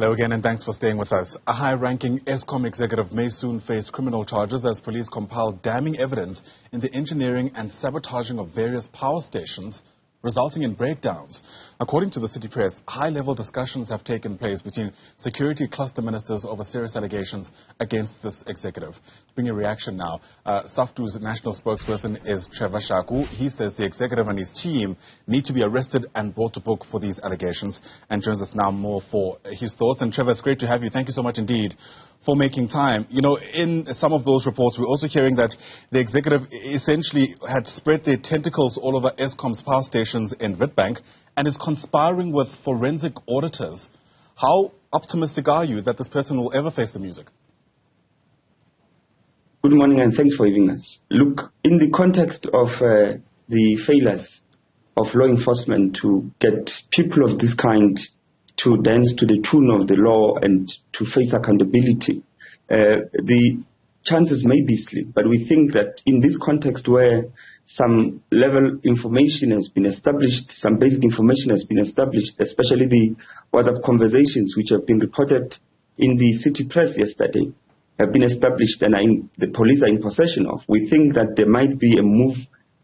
Hello again and thanks for staying with us. A high-ranking Eskom executive may soon face criminal charges as police compile damning evidence in the engineering and sabotaging of various power stations, resulting in breakdowns. According to the city press, high-level discussions have taken place between security cluster ministers over serious allegations against this executive. Bring a reaction now. SAFTU's national spokesperson is Trevor Shaku. He says the executive and his team need to be arrested and brought to book for these allegations, and joins us now more for his thoughts. And Trevor, it's great to have you. Thank you so much indeed for making time. You know, in some of those reports, we're also hearing that the executive essentially had spread their tentacles all over Eskom's power stations in Witbank and is conspiring with forensic auditors. How optimistic are you that this person will ever face the music? Good morning and thanks for having us. Look, in the context of the failures of law enforcement to get people of this kind to dance to the tune of the law and to face accountability, the chances may be slim. But we think that in this context where some level information has been established, some basic information has been established, especially the WhatsApp conversations which have been reported in the city press yesterday, have been established and the police are in possession of. We think that there might be a move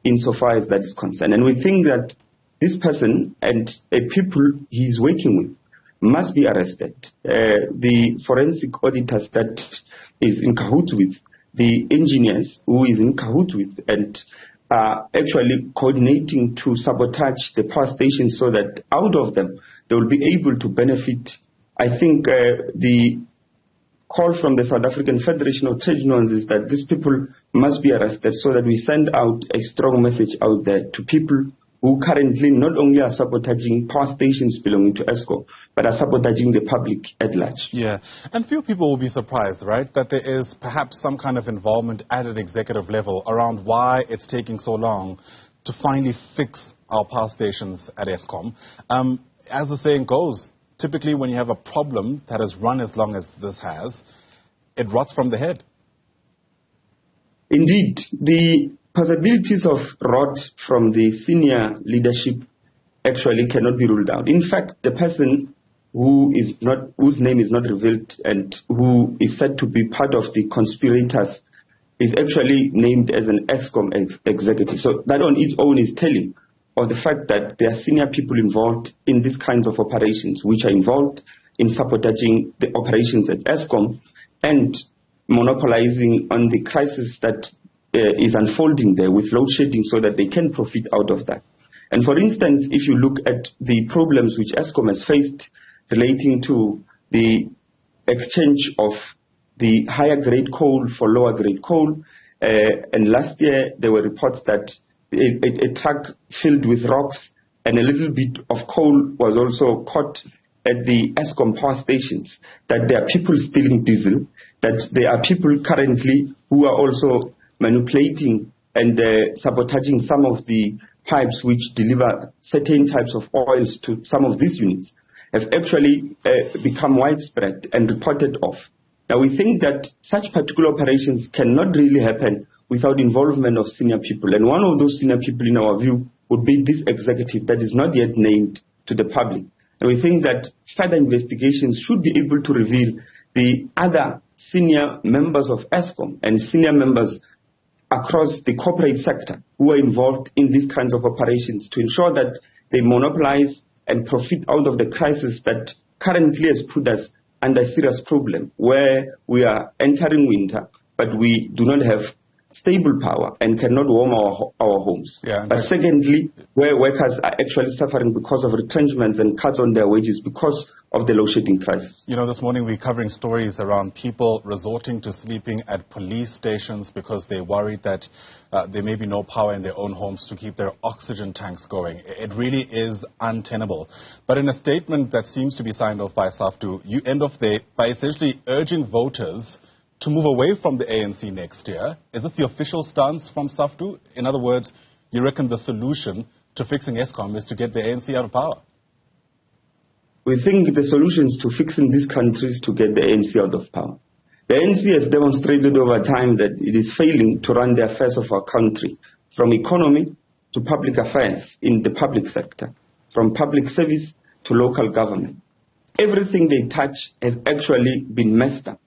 insofar as that is concerned. And we think that this person and the people he is working with must be arrested. The forensic auditors that is in cahoots with, the engineers who is in cahoots with, and are actually coordinating to sabotage the power stations so that out of them they will be able to benefit. I think the call from the South African Federation of Trade Unions is that these people must be arrested so that we send out a strong message out there to people who currently not only are sabotaging power stations belonging to Eskom, but are sabotaging the public at large. Yeah, and few people will be surprised, right, that there is perhaps some kind of involvement at an executive level around why it's taking so long to finally fix our power stations at Eskom. As the saying goes, typically when you have a problem that has run as long as this has, it rots from the head. Indeed, the possibilities of rot from the senior leadership actually cannot be ruled out. In fact, the person whose name is not revealed and who is said to be part of the conspirators is actually named as an Eskom executive. So that on its own is telling of the fact that there are senior people involved in these kinds of operations, which are involved in sabotaging the operations at Eskom and monopolizing on the crisis that is unfolding there with load shedding so that they can profit out of that. And for instance, if you look at the problems which Eskom has faced relating to the exchange of the higher grade coal for lower grade coal, and last year there were reports that a truck filled with rocks and a little bit of coal was also caught at the Eskom power stations, that there are people stealing diesel, that there are people currently who are also manipulating and sabotaging some of the pipes which deliver certain types of oils to some of these units, have actually become widespread and reported of. Now we think that such particular operations cannot really happen without involvement of senior people. And one of those senior people in our view would be this executive that is not yet named to the public. And we think that further investigations should be able to reveal the other senior members of Eskom and senior members across the corporate sector who are involved in these kinds of operations to ensure that they monopolize and profit out of the crisis that currently has put us under a serious problem where we are entering winter, but we do not have stable power and cannot warm our homes. Yeah, but secondly, where workers are actually suffering because of retrenchments and cuts on their wages because of the load shedding crisis. You know, this morning we're covering stories around people resorting to sleeping at police stations because they're worried that there may be no power in their own homes to keep their oxygen tanks going. It really is untenable. But in a statement that seems to be signed off by SAFTU, you end off there by essentially urging voters to move away from the ANC next year. Is this the official stance from SAFTU? In other words, you reckon the solution to fixing Eskom is to get the ANC out of power? We think the solutions to fixing this country is to get the ANC out of power. The ANC has demonstrated over time that it is failing to run the affairs of our country, from economy to public affairs in the public sector, from public service to local government. everything they touch has actually been messed up.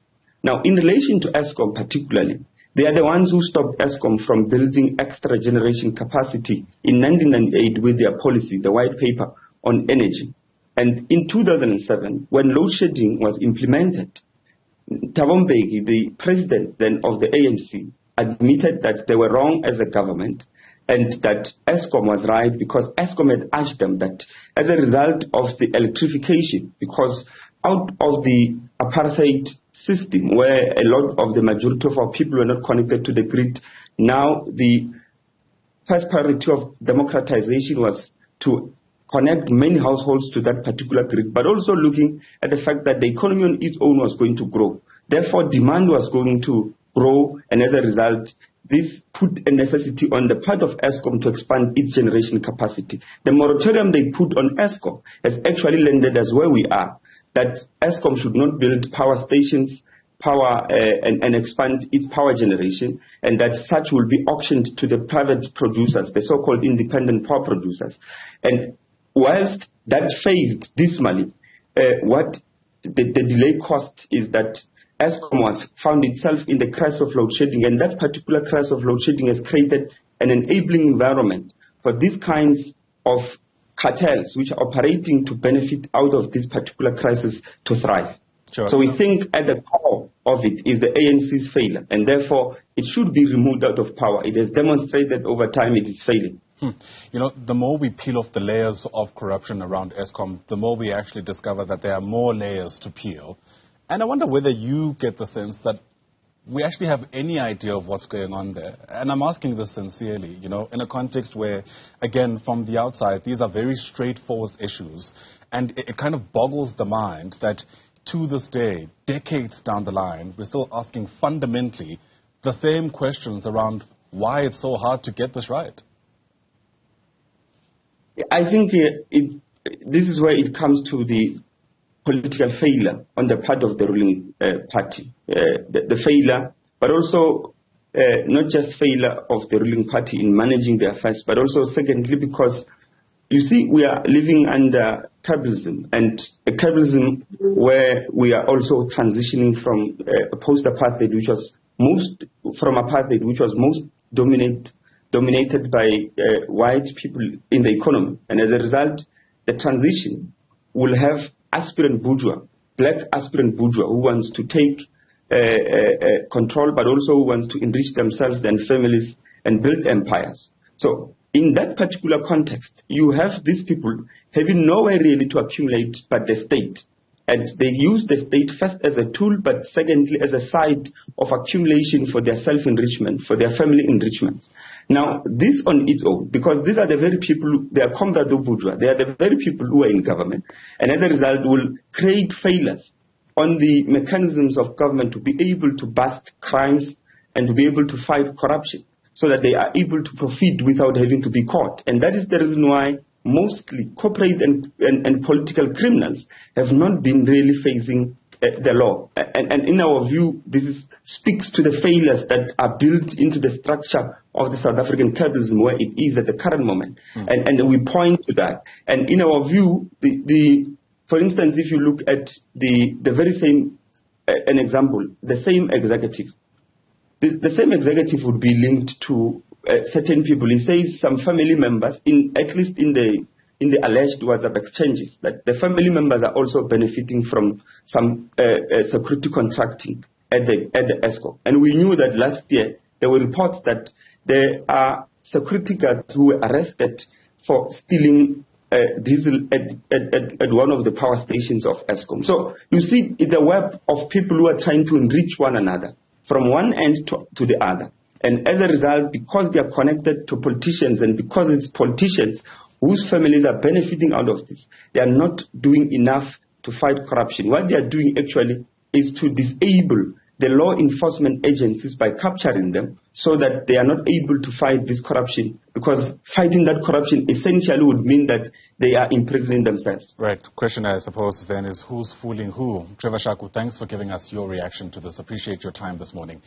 Now, in relation to Eskom particularly, they are the ones who stopped Eskom from building extra generation capacity in 1998 with their policy, the white paper on energy. And in 2007, when load shedding was implemented, Thabo Mbeki, the president then of the ANC, admitted that they were wrong as a government and that Eskom was right because Eskom had urged them that as a result of the electrification, because out of the apartheid system where a lot of the majority of our people were not connected to the grid, now the first priority of democratization was to connect many households to that particular grid, but also looking at the fact that the economy on its own was going to grow. Therefore, demand was going to grow, and as a result, this put a necessity on the part of Eskom to expand its generation capacity. The moratorium they put on Eskom has actually landed us where we are, that Eskom should not build power stations, and expand its power generation, and that such will be auctioned to the private producers, the so-called independent power producers. And whilst that failed dismally, what the delay cost is that Eskom found itself in the crisis of load shedding, and that particular crisis of load shedding has created an enabling environment for these kinds of cartels which are operating to benefit out of this particular crisis to thrive. Sure. So we think at the core of it is the ANC's failure, and therefore it should be removed out of power. It has demonstrated over time it is failing. You know, the more we peel off the layers of corruption around Eskom, the more we actually discover that there are more layers to peel. And I wonder whether you get the sense that we actually have any idea of what's going on there. And I'm asking this sincerely, you know, in a context where, again, from the outside, these are very straightforward issues. And it kind of boggles the mind that to this day, decades down the line, we're still asking fundamentally the same questions around why it's so hard to get this right. I think this is where it comes to the political failure on the part of the ruling party. The failure, but also not just failure of the ruling party in managing their affairs, but also secondly because, you see, we are living under capitalism, and a capitalism where we are also transitioning from post-apartheid, which was most dominated by white people in the economy. And as a result, the transition will have aspirant bourgeois, black aspirant bourgeois who wants to take control, but also who wants to enrich themselves and families and build empires. So in that particular context, you have these people having nowhere really to accumulate but the state. And they use the state first as a tool, but secondly as a site of accumulation for their self-enrichment, for their family enrichment. Now, this on its own, because these are the very people, they are comrado bourgeois, they are the very people who are in government, and as a result will create failures on the mechanisms of government to be able to bust crimes and to be able to fight corruption, so that they are able to profit without having to be caught. And that is the reason why mostly corporate and political criminals have not been really facing the law. And in our view, this speaks to the failures that are built into the structure of the South African capitalism where it is at the current moment. And we point to that. And in our view, for instance, if you look at the very same, an example, the same executive, the same executive would be linked to certain people. He says some family members, at least in the alleged WhatsApp exchanges, that the family members are also benefiting from some security contracting at the Eskom. And we knew that last year there were reports that there are security guards who were arrested for stealing diesel at one of the power stations of Eskom. So you see, it's a web of people who are trying to enrich one another from one end to the other. And as a result, because they are connected to politicians and because it's politicians whose families are benefiting out of this, they are not doing enough to fight corruption. What they are doing actually is to disable the law enforcement agencies by capturing them so that they are not able to fight this corruption, because fighting that corruption essentially would mean that they are imprisoning themselves. Right. Question, I suppose, then is who's fooling who? Trevor Shaku, thanks for giving us your reaction to this. Appreciate your time this morning.